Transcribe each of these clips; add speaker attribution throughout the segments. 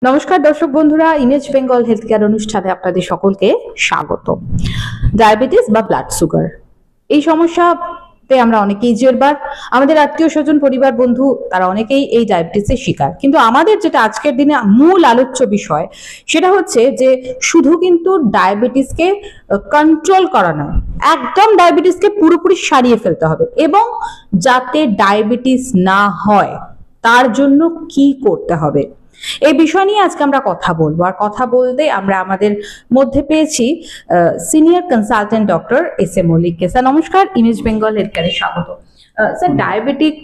Speaker 1: নমস্কার দর্শক বন্ধুরা, ইমেজ বেঙ্গল হেলথ কেয়ার অনুষ্ঠানে আপনাদের সকলকে স্বাগত। ডায়াবেটিস বা ব্লাড সুগার এই সমস্যাতে আমরা অনেকেই জেরবার, আমাদের আত্মীয় স্বজন পরিবার বন্ধু তারা অনেকেই এই ডায়াবেটিসের শিকার। কিন্তু আমাদের যেটা আজকের দিনে মূল আলোচ্য বিষয় সেটা হচ্ছে যে শুধু কিন্তু ডায়াবেটিসকে কন্ট্রোল করা নয়, একদম ডায়াবেটিসকে পুরোপুরি সারিয়ে ফেলতে হবে এবং যাতে ডায়াবেটিস না হয় তার জন্য কি করতে হবে এই বিষয় নিয়ে আজকে আমরা কথা বলবো। আর কথা বলতে আমরা আমাদের মধ্যে পেয়েছি সিনিয়র কনসালটেন্ট ডক্টর এস.এ. মল্লিককে। স্যার নমস্কার, ইমেজ বেঙ্গল হেলথ কেয়ারে স্বাগত। স্যার, ডায়াবেটিক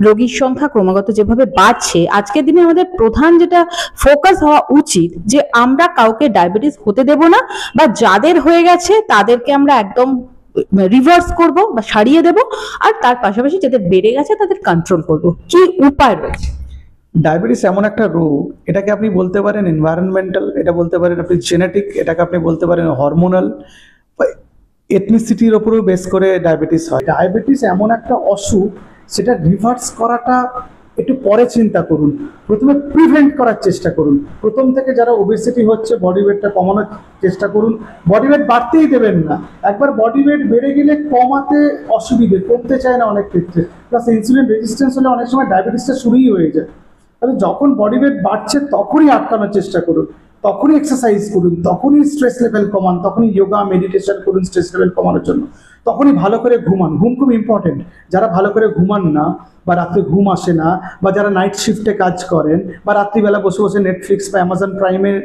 Speaker 1: রোগীর সংখ্যা ক্রমাগত যেভাবে বাড়ছে, আজকের দিনে আমাদের প্রধান যেটা ফোকাস হওয়া উচিত যে আমরা কাউকে ডায়াবেটিস হতে দেব না, বা যাদের হয়ে গেছে তাদেরকে আমরা একদম রিভার্স করব বা সারিয়ে দেব, আর তার পাশাপাশি যাদের বেড়ে গেছে তাদের কন্ট্রোল করব। কি উপায় রয়েছে?
Speaker 2: ডায়াবেটিস এমন একটা রোগ, এটাকে আপনি বলতে পারেন এনভায়রনমেন্টাল, এটা বলতে পারেন আপনি জেনেটিক, এটাকে আপনি বলতে পারেন হরমোনাল, এথনিসিটির ওপরেও বেস করে ডায়াবেটিস হয়। ডায়াবেটিস এমন একটা অসুখ, সেটা রিভার্স করাটা একটু পরে চিন্তা করুন, প্রথমে প্রিভেন্ট করার চেষ্টা করুন। প্রথম থেকে যারা ওবেসিটি হচ্ছে, বডি ওয়েটটা কমানোর চেষ্টা করুন। বডি ওয়েট বাড়তেই দেবেন না, একবার বডি ওয়েট বেড়ে গেলে কমাতে অসুবিধে, কমতে চায় না অনেক ক্ষেত্রে। প্লাস ইনসুলিন রেজিস্ট্যান্স হলে অনেক সময় ডায়াবেটিসটা শুরুই হয়ে যায়। তাহলে যখন বডি ওয়েট বাড়ছে তখনই আটকানোর চেষ্টা করুন, তখনই এক্সারসাইজ করুন, তখনই স্ট্রেস লেভেল কমান, তখনই যোগা মেডিটেশন করুন স্ট্রেস লেভেল কমানোর জন্য, তখনই ভালো করে ঘুমান। ঘুম খুব ইম্পর্টেন্ট। যারা ভালো করে ঘুমান না, বা রাত্রে ঘুম আসে না, বা যারা নাইট শিফটে কাজ করেন, বা রাত্রিবেলা বসে বসে নেটফ্লিক্স বা অ্যামাজন প্রাইমের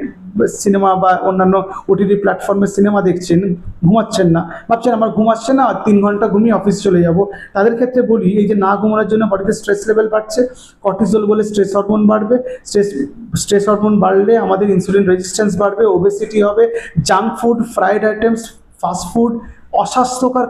Speaker 2: সিনেমা বা অন্যান্য ওটিটি প্ল্যাটফর্মের সিনেমা দেখছেন, ঘুমাচ্ছেন না, ভাবছেন আমার ঘুম আসছে না, 3 ঘন্টা ঘুমিয়ে অফিস চলে যাব, তাদের ক্ষেত্রে বলি এই যে না ঘুমানোর জন্য বডিতে স্ট্রেস লেভেল বাড়ছে, কর্টিসল বলে স্ট্রেস হরমোন বাড়বে, স্ট্রেস হরমোন বাড়লে আমাদের ইনসুলিন রেজিস্ট্যান্স বাড়বে, ওবেসিটি হবে, junk food, fried items, fast food, অস্বাস্থ্যকর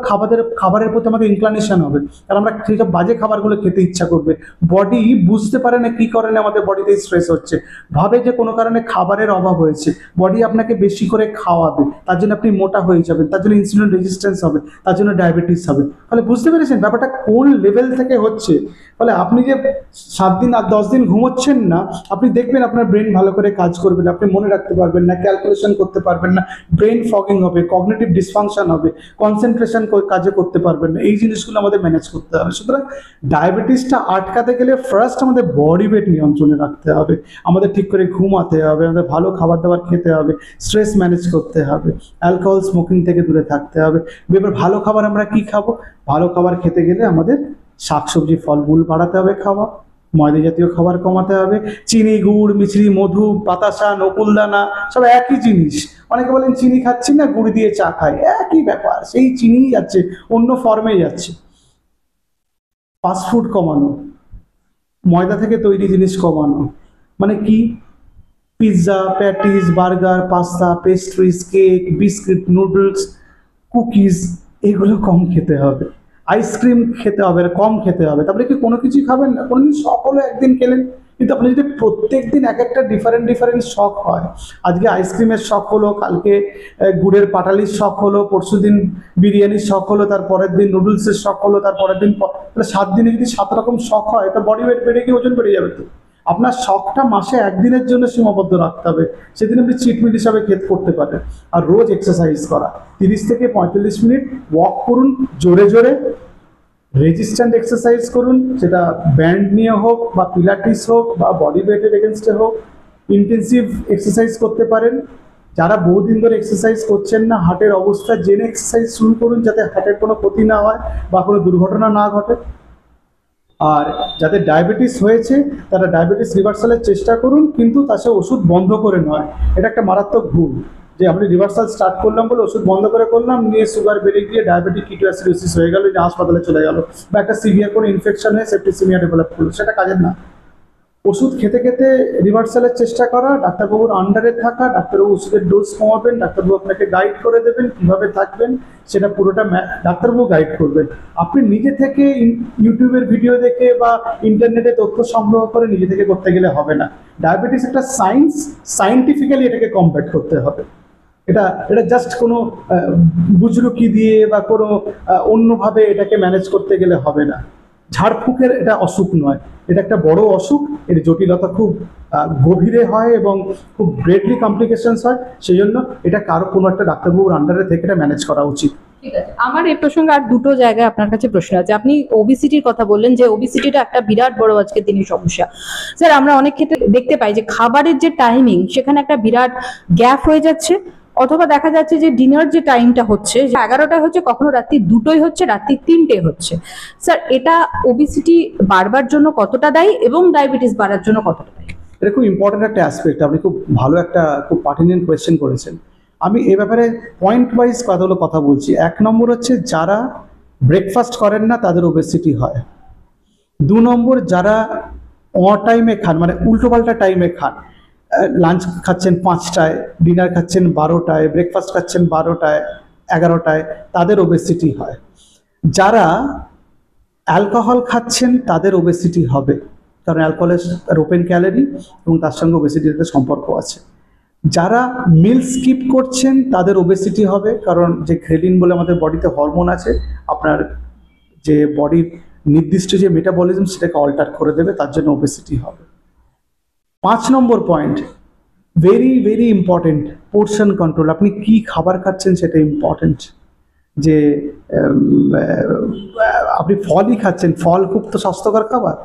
Speaker 2: খাবারের প্রতি আমাদের ইনক্লানেশন হবে, কারণ আমরা সেই সব বাজে খাবারগুলো খেতে ইচ্ছা করবে। বডি বুঝতে পারে না কী কারণে আমাদের বডিতে স্ট্রেস হচ্ছে, ভাবে যে কোনো কারণে খাবারের অভাব হয়েছে, বডি আপনাকে বেশি করে খাওয়াবে, তার জন্য আপনি মোটা হয়ে যাবেন, তার জন্য ইনসুলিন রেজিস্ট্যান্স হবে, তার জন্য ডায়াবেটিস হবে। ফলে বুঝতে পেরেছেন ব্যাপারটা কোন লেভেল থেকে হচ্ছে। ফলে আপনি যে 7 দিন আর 10 দিন ঘুমোচ্ছেন না, আপনি দেখবেন আপনার ব্রেন ভালো করে কাজ করবে না, আপনি মনে রাখতে পারবেন না, ক্যালকুলেশন করতে পারবেন না, ব্রেন ফগিং হবে, কগনিটিভ ডিসফাংশন হবে, কনসেন্ট্রেশন কাজে করতে পারবেন না। এই জিনিসগুলো আমাদের ম্যানেজ করতে হবে। সুতরাং ডায়াবেটিসটা আটকাতে গেলে ফার্স্ট আমাদের বডি ওয়েট নিয়ন্ত্রণে রাখতে হবে, আমাদের ঠিক করে ঘুমাতে হবে, আমাদের ভালো খাবার দাবার খেতে হবে, স্ট্রেস ম্যানেজ করতে হবে, অ্যালকোহল স্মোকিং থেকে দূরে থাকতে হবে। এবার ভালো খাবার আমরা কি খাবো? ভালো খাবার খেতে গেলে আমাদের শাকসবজি ফলমূল বাড়াতে হবে, খাওয়া, ময়দা জাতীয় খাবার কমাতে হবে, চিনি, গুড়, মিছরি, মধু, বাতাসা, নকুলদানা সব একই জিনিস। অনেকে বলেন চিনি খাচ্ছি না, গুড় দিয়ে চা খাই, একই ব্যাপার, সেই চিনিই যাচ্ছে, অন্য ফর্মে যাচ্ছে। ফাস্টফুড কমানো, ময়দা থেকে তৈরি জিনিস কমানো, মানে কি? Pizza, patties, burger, pasta, pastries, cake, biscuit, noodles, cookies, এগুলো কম খেতে হবে। আইসক্রিম খেতে হবে, কম খেতে হবে। তারপরে কি কোনো কিছুই খাবেন না? কোনোদিন শখ হলো একদিন খেলেন, কিন্তু আপনি যদি প্রত্যেক দিন এক একটা ডিফারেন্ট শখ হয়, আজকে আইসক্রিমের শখ হলো, কালকে গুড়ের পাটালির শখ হলো, পরশুদিন বিরিয়ানির শখ হলো, তার পরের দিন নুডলসের শখ হলো, তার পরের দিন, তাহলে 7 দিনে যদি 7 রকম শখ হয়, তা বডি ওয়েট বেড়ে গিয়ে ওজন বেড়ে যাবে। তো আপনার শখটা মাসে একদিনের জন্য সীমাবদ্ধ রাখতে হবে, সেদিন আপনি চিটমিট হিসাবে করতে পারেন। আর রোজ এক্সারসাইজ করা, 30 থেকে 45 মিনিট ওয়াক করুন, জোরে জোরে রেজিস্ট্যান্ট এক্সারসাইজ করুন, সেটা ব্যান্ড নিয়ে হোক, বা পিলাটিস হোক, বা বডি ওয়েটের এগেনস্টে হোক। ইন্টেন্সিভ এক্সারসাইজ করতে পারেন। যারা বহুদিন ধরে এক্সারসাইজ করছেন না, হার্টের অবস্থা জেনে এক্সারসাইজ শুরু করুন, যাতে হার্টের কোনো ক্ষতি না হয় বা কোনো দুর্ঘটনা না ঘটে। আর যাদের ডায়াবেটিস হয়েছে তারা ডায়াবেটিস রিভার্সালের চেষ্টা করুন, কিন্তু তার সাথে ওষুধ বন্ধ করে নয়। এটা একটা মারাত্মক ভুল যে আপনি রিভার্সাল স্টার্ট করলাম বলে ওষুধ বন্ধ করে করলাম, নিয়ে সুগার বেড়ে গিয়ে ডায়াবেটিক কিটোঅ্যাসিডোসিস হয়ে গেল, যে হাসপাতালে চলে গেল, বা একটা সিভিয়ার কোনো ইনফেকশন হয়ে সেপ্টিসিমিয়া ডেভেলপ করলো, সেটা কাজের না। ওষুধ খেতে খেতে রিভার্সালের চেষ্টা করা, ডাক্তারবাবুর আন্ডারে থাকা, ডাক্তারবাবু ওষুধের ডোজ কমাবেন, ডাক্তারবাবু আপনাকে গাইড করে দেবেন কীভাবে থাকবেন, সেটা পুরোটা ডাক্তারবাবু গাইড করবেন। আপনি নিজে থেকে ইউটিউবের ভিডিও দেখে বা ইন্টারনেটে তথ্য সংগ্রহ করে নিজে থেকে করতে গেলে হবে না। ডায়াবেটিস একটা সায়েন্স, সায়েন্টিফিক্যালি এটাকে কমব্যাট করতে হবে। এটা জাস্ট কোনো বুজরুকি দিয়ে বা কোনো অন্যভাবে এটাকে ম্যানেজ করতে গেলে হবে না। ঝাড়ফুঁকের এটা অসুখ নয়, এটা একটা বড় অসুখ, এর জটিলতা খুব গভীরে হয় এবং খুব গ্রেটলি কমপ্লিকেশনস হয়। সেই জন্য এটা কারো কোনো একটা ডাক্তারবাবুর আন্ডারে থেকে এটা ম্যানেজ করা উচিত।
Speaker 1: ঠিক আছে, আমার এই প্রসঙ্গে আর দুটো জায়গায় আপনার কাছে প্রশ্ন আছে। আপনি ওবিসিটির কথা বললেন যে ওবিসিটিটা একটা বিরাট বড় আজকের দিনের সমস্যা। স্যার, আমরা অনেক ক্ষেত্রে দেখতে পাই যে খাবারের যে টাইমিং সেখানে একটা বিরাট গ্যাপ হয়ে যাচ্ছে, অথবা দেখা যাচ্ছে যে ডিনার যে টাইমটা হচ্ছে 11টায় হচ্ছে, কখনো রাত্রি 2টোই হচ্ছে, রাত্রি 3টে হচ্ছে। স্যার, এটা ওবিসিটি বাড়বার জন্য কতটা দায়ী এবং ডায়াবেটিস বাড়ার জন্য কতটা দায়ী?
Speaker 2: এটা খুব ইম্পর্টেন্ট একটা অ্যাসপেক্ট, আপনি খুব ভালো একটা খুব পার্টিনেন্ট কোয়েশ্চেন করেছেন। আমি এ ব্যাপারে পয়েন্ট ওয়াইজ কতগুলো কথা বলছি। 1 নম্বর হচ্ছে যারা ব্রেকফাস্ট করেন না তাদের ওবেসিটি হয়। 2 নম্বর যারা টাইমে খান, মানে উল্টোপাল্টা টাইমে খান, লাঞ্চ খাচ্ছেন 5টায়, ডিনার খাচ্ছেন 12টায়, ব্রেকফাস্ট খাচ্ছেন 12টায় 11টায়, তাদের ওবেসিটি হয়। যারা অ্যালকোহল খাচ্ছেন তাদের ওবেসিটি হবে, কারণ অ্যালকোহলের ওপেন ক্যালোরি এবং তার সঙ্গে ওবেসিটির একটা সম্পর্ক আছে। যারা মিল স্কিপ করছেন তাদের ওবেসিটি হবে, কারণ যে গ্রেলিন বলে আমাদের বডিতে হরমোন আছে, আপনার যে বডির নির্দিষ্ট যে মেটাবলিজম সেটাকে অল্টার করে দেবে, তার জন্য ওবেসিটি হবে। 5 number point, very very important, portion control. আপনি কি খাবার খাচ্ছেন সেটা ইম্পর্টেন্ট। যে আপনি ফলই খাচ্ছেন, ফল খুব তো স্বাস্থ্যকর খাবার,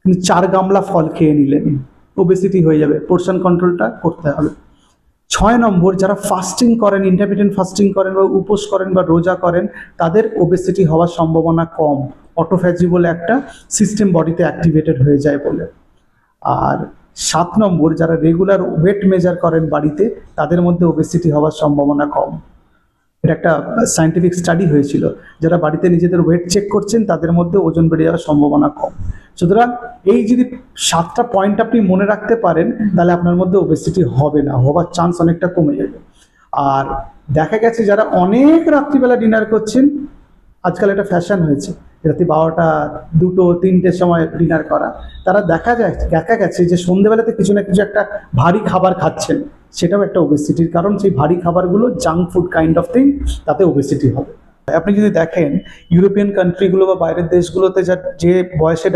Speaker 2: কিন্তু 4 গামলা ফল খেয়ে নিলেন, ওবেসিটি হয়ে যাবে। পোর্শন কন্ট্রোলটা করতে হবে। 6 নম্বর, যারা ফাস্টিং করেন, ইন্টারমিটেন্ট ফাস্টিং করেন বা উপোস করেন বা রোজা করেন, তাদের ওবেসিটি হওয়ার সম্ভাবনা কম, অটোফ্যাজি বলে একটা সিস্টেম বডিতে অ্যাক্টিভেটেড হয়ে যায় বলে। আর 7 নম্বর, যারা রেগুলার ওয়েট মেজার করেন বাড়িতে, তাদের মধ্যে ওবেসিটি হওয়ার সম্ভাবনা কম। এটা একটা সায়েন্টিফিক স্টাডি হয়েছিল, যারা বাড়িতে নিজেদের ওয়েট চেক করছেন তাদের মধ্যে ওজন বেড়ে যাওয়ার সম্ভাবনা কম। সুতরাং এই যদি 7টা পয়েন্ট আপনি মনে রাখতে পারেন, তাহলে আপনার মধ্যে ওবেসিটি হবে না, হওয়ার চান্স অনেকটা কমে যাবে। আর দেখা গেছে যারা অনেক রাত্রিবেলা ডিনার করছেন, আজকাল এটা ফ্যাশন হয়েছে রাত্রি 12টা 2টো 3টের সময় ডিনার করা, তারা দেখা গেছে যে সন্ধ্যেবেলাতে কিছু না কিছু একটা ভারী খাবার খাচ্ছেন, সেটাও একটা ওবেসিটির কারণ। সেই ভারী খাবারগুলো junk food kind of thing, তাতে ওবেসিটি হবে। আপনি যদি দেখেন ইউরোপিয়ান কান্ট্রিগুলো বা বাইরের দেশগুলোতে যে বয়সে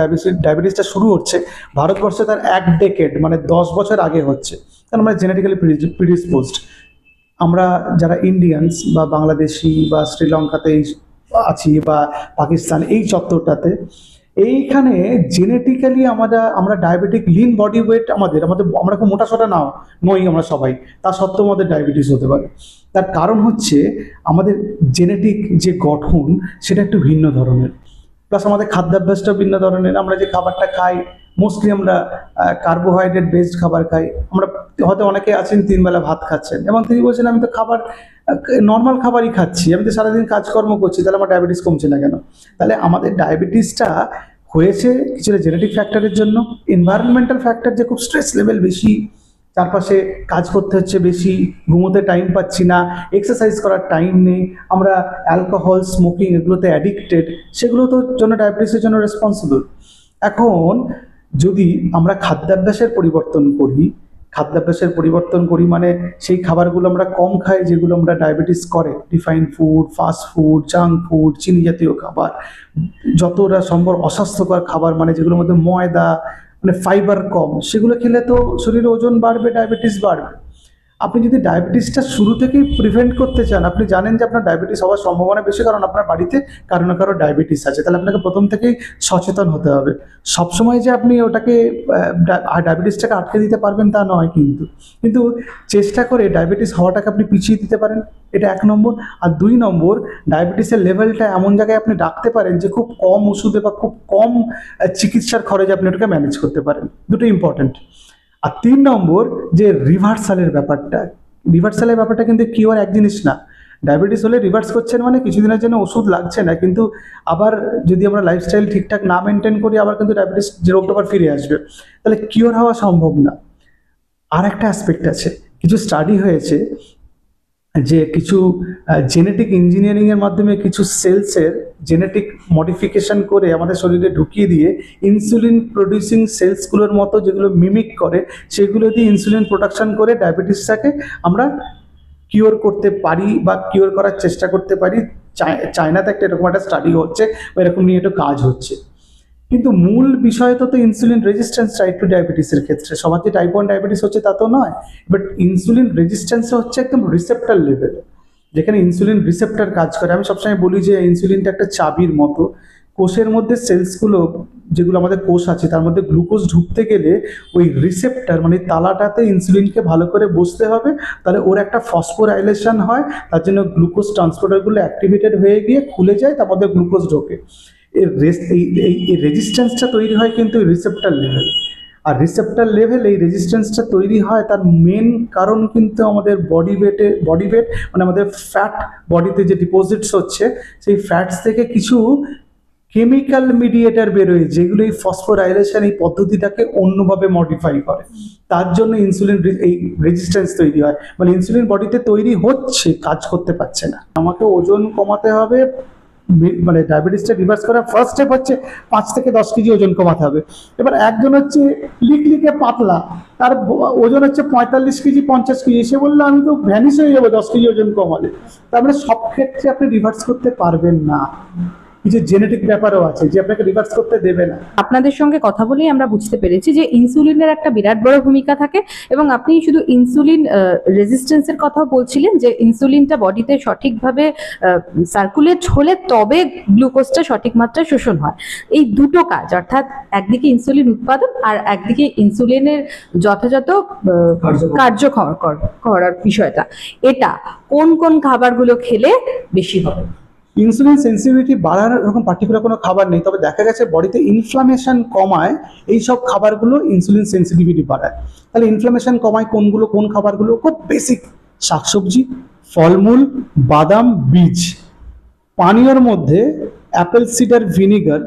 Speaker 2: ডায়াবেটিসটা শুরু হচ্ছে, ভারতবর্ষে তার 1 ডেকেড মানে 10 বছর আগে হচ্ছে, কারণ আমরা জেনেটিক্যালি প্রিডিসপোজড। আমরা যারা ইন্ডিয়ানস বা বাংলাদেশি বা শ্রীলঙ্কাতে আছি বা পাকিস্তান, এই চত্বরটাতে, এইখানে জেনেটিক্যালি আমরা ডায়াবেটিক, লিন বডি ওয়েট আমাদের আমরা খুব মোটাসোটা নই আমরা সবাই, তা সত্ত্বেও আমাদের ডায়াবেটিস হতে পারে। তার কারণ হচ্ছে আমাদের জেনেটিক যে গঠন সেটা একটু ভিন্ন ধরনের, প্লাস আমাদের খাদ্যাভ্যাসটাও ভিন্ন ধরনের। আমরা যে খাবারটা খাই মোস্টলি আমরা কার্বোহাইড্রেট বেসড খাবার খাই। আমরা হয়তো অনেকে আছেন 3 বেলা ভাত খাচ্ছেন এবং তিনি বলছেন আমি তো খাবার নর্মাল খাবারই খাচ্ছি, আমি তো সারাদিন কাজকর্ম করছি, তাহলে আমার ডায়াবেটিস কমছে না কেন? তাহলে আমাদের ডায়াবেটিসটা হয়েছে কিছুটা জেনেটিক ফ্যাক্টরের জন্য, এনভায়রনমেন্টাল ফ্যাক্টর, যে খুব স্ট্রেস লেভেল বেশি, চারপাশে কাজ করতে হচ্ছে বেশি, ঘুমোতে টাইম পাচ্ছি না, এক্সারসাইজ করার টাইম নেই, আমরা অ্যালকোহল স্মোকিং এগুলোতে অ্যাডিক্টেড, সেগুলো তো জন্য ডায়াবেটিসের জন্য রেসপন্সিবল। এখন যদি আমরা খাদ্যাভ্যাসের পরিবর্তন করি মানে সেই খাবারগুলো আমরা কম খাই যেগুলো আমরা ডায়াবেটিস করে, refined food, fast food, junk food, চিনি জাতীয় খাবার, যতটা সম্ভব অস্বাস্থ্যকর খাবার, মানে যেগুলোর মধ্যে ময়দা, মানে ফাইবার কম, সেগুলো খেলে তো শরীরে ওজন বাড়বে, ডায়াবেটিস বাড়বে। আপনি যদি ডায়াবেটিসটা শুরু থেকেই প্রিভেন্ট করতে চান, আপনি জানেন যে আপনার ডায়াবেটিস হওয়ার সম্ভাবনা বেশি কারণ আপনার বাড়িতে কারো না কারো ডায়াবেটিস আছে, তাহলে আপনাকে প্রথম থেকেই সচেতন হতে হবে। সবসময় যে আপনি ওটাকে ডায়াবেটিসটাকে আটকে দিতে পারবেন তা নয়, কিন্তু চেষ্টা করে ডায়াবেটিস হওয়াটাকে আপনি পিছিয়ে দিতে পারেন, এটা 1 নম্বর। আর 2 নম্বর, ডায়াবেটিসের লেভেলটা এমন জায়গায় আপনি রাখতে পারেন যে খুব কম ওষুধে বা খুব কম চিকিৎসার খরচে আপনি ওটাকে ম্যানেজ করতে পারেন, দুটো ইম্পর্টেন্ট। আর 3 নম্বর, যে রিভার্সালের ব্যাপারটা কিন্তু কিওর এক জিনিস না। ডায়াবেটিস হলে রিভার্স করছেন মানে কিছুদিনের জন্য ওষুধ লাগছে না, কিন্তু আবার যদি আমরা লাইফস্টাইল ঠিকঠাক না মেনটেন করি, আবার কিন্তু ডায়াবেটিস যে রোগটা আবার ফিরে আসবে, তাহলে কিওর হওয়া সম্ভব না। আর একটা অ্যাসপেক্ট আছে, কিছু স্টাডি হয়েছে যে কিছু জেনেটিক ইঞ্জিনিয়ারিংয়ের মাধ্যমে কিছু সেলসের জেনেটিক মডিফিকেশন করে আমাদের শরীরে ঢুকিয়ে দিয়ে ইনসুলিন প্রডিউসিং সেলসগুলোর মতো যেগুলো মিমিক করে, সেগুলো দিয়ে ইনসুলিন প্রোডাকশন করে ডায়াবেটিসটাকে আমরা কিওর করতে পারি বা কিওর করার চেষ্টা করতে পারি। চায়নাতে এরকম একটা স্টাডি হচ্ছে বা এরকম নিয়ে একটু কাজ হচ্ছে। কিন্তু মূল বিষয় তো ইনসুলিন রেজিস্ট্যান্স টাইপ 2 ডায়াবেটিসের ক্ষেত্রে। সবার যে টাইপ 1 ডায়াবেটিস হচ্ছে তা তো নয়, বাট ইনসুলিন রেজিস্ট্যান্স হচ্ছে একদম রিসেপ্টর লেভেল, যেখানে ইনসুলিন রিসেপ্টর কাজ করে। আমি সবসময় বলি যে ইনসুলিনটা একটা চাবির মতো। কোষের মধ্যে সেলসগুলো, যেগুলো আমাদের কোষ আছে, তার মধ্যে গ্লুকোজ ঢুকতে গেলে ওই রিসেপ্টর মানে তালাটাতে ইনসুলিনকে ভালো করে বসতে হবে, তাহলে ওর একটা ফসফোরাইলেশন হয়, তার জন্য গ্লুকোজ ট্রান্সপোর্টারগুলো অ্যাক্টিভেটেড হয়ে গিয়ে খুলে যায়, তার মধ্যে গ্লুকোজ ঢোকে। এই রেজিস্ট্যান্সটা তৈরি হয় কিন্তু রিসেপ্টর লেভেল। আর রিসেপ্টর লেভেল এই রেজিস্ট্যান্সটা তৈরি হয়, তার মেন কারণ কিন্তু আমাদের বডি ওয়েট মানে আমাদের ফ্যাট বডিতে যে ডিপোজিটস হচ্ছে, সেই ফ্যাটস থেকে কিছু কেমিক্যাল মিডিয়েটার বেরোয়, যেগুলো এই ফসফোরাইলেশন এই পদ্ধতিটাকে অন্যভাবে মডিফাই করে। তার জন্য ইনসুলিন এই রেজিস্ট্যান্স তৈরি হয়, মানে ইনসুলিন বডিতে তৈরি হচ্ছে, কাজ করতে পারছে না। আমাকে ওজন কমাতে হবে, মানে ডায়াবেটিসটা রিভার্স করার ফার্স্ট স্টেপ হচ্ছে 5 থেকে 10 কেজি ওজন কমাতে হবে। এবার একজন হচ্ছে লিকলিকে পাতলা, তার ওজন হচ্ছে 45 কেজি 50 কেজি, সে বললো আমি তো ভ্যানিশ হয়ে যাবো 10 কেজি ওজন কমালে। তার মানে সব ক্ষেত্রে আপনি রিভার্স করতে পারবেন না, কিছু জেনেটিক ব্যাপারও আছে যে আপনাকে রিভার্স করতে দেবে না।
Speaker 1: আপনাদের সঙ্গে কথা বলেই আমরা বুঝতে পেরেছি যে ইনসুলিনের একটা বিরাট বড় ভূমিকা থাকে, এবং আপনি শুধু ইনসুলিন রেজিস্ট্যান্সের কথাও বলছিলেন যে ইনসুলিনটা বডিতে সঠিকভাবে সার্কুলেট হলে তবে গ্লুকোজটা সঠিক মাত্রায় শোষণ হয়। এই দুটো কাজ, অর্থাৎ একদিকে ইনসুলিন উৎপাদন আর একদিকে ইনসুলিনের যথাযথ কার্যকর করার বিষয়টা, এটা কোন কোন খাবারগুলো খেলে বেশি হবে?
Speaker 2: ইনসুলিন সেন্সিটিভিটি বাড়ার এরকম পার্টিকুলার কোনো খাবার নেই, তবে দেখা গেছে বডিতে ইনফ্লামেশন কমায় এই সব খাবারগুলো ইনসুলিন সেন্সিটিভিটি বাড়ায়। তাহলে ইনফ্লামেশন কমায় কোনগুলো, কোন খাবারগুলো? খুব বেসিক শাকসবজি, ফলমূল, বাদাম, বীজ। পানীয়র মধ্যে অ্যাপেল সিডার ভিনিগার,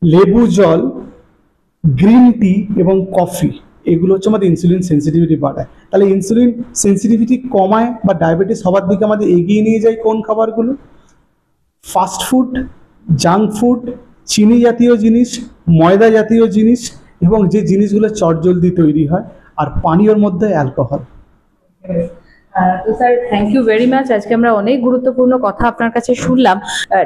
Speaker 2: লেবু জল, গ্রিন টি এবং কফি, এগুলো হচ্ছে আমাদের ইনসুলিন সেন্সিটিভিটি বাড়ায়। তাহলে ইনসুলিন সেন্সিটিভিটি কমায় বা ডায়াবেটিস হওয়ার দিকে আমাদের এগিয়ে নিয়ে যায় কোন খাবারগুলো? ফাস্ট ফুড, জাঙ্ক ফুড, চিনি জাতীয় জিনিস, ময়দা জাতীয় জিনিস, এবং যে জিনিসগুলো চটজলদি তৈরি হয়, আর পানীয়র মধ্যে অ্যালকোহল।
Speaker 1: তো sir, thank you very much. আজকে আমরা অনেক গুরুত্বপূর্ণ কথা আপনার কাছে শুনলাম।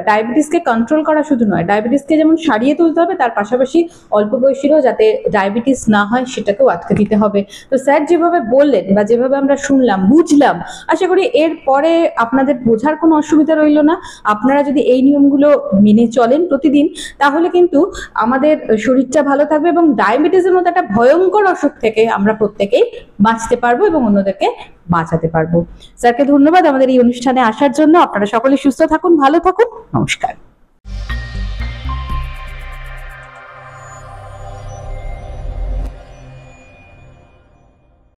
Speaker 1: ডায়াবেটিসকে কন্ট্রোল করা শুধু নয়, ডায়াবেটিসকে যেমন সারিয়ে তুলতে হবে, তার পাশাপাশি অল্প বয়সীরও যাতে ডায়াবেটিস না হয় সেটাকেও আটকে দিতে হবে। তো স্যার যেভাবে বললেন বা যেভাবে আমরা শুনলাম, বুঝলাম, আশা করি এর পরে আপনাদের বোঝার কোনো অসুবিধা রইল না। আপনারা যদি এই নিয়মগুলো মেনে চলেন প্রতিদিন, তাহলে কিন্তু আমাদের শরীরটা ভালো থাকবে এবং ডায়াবেটিসের মতো একটা ভয়ঙ্কর অসুখ থেকে আমরা প্রত্যেকেই বাঁচতে পারবো এবং অন্যদেরকে বাঁচাতে পারবো। স্যারকে ধন্যবাদ আমাদের এই অনুষ্ঠানে আসার জন্য। আপনারা সকলে সুস্থ থাকুন, ভালো থাকুন, নমস্কার।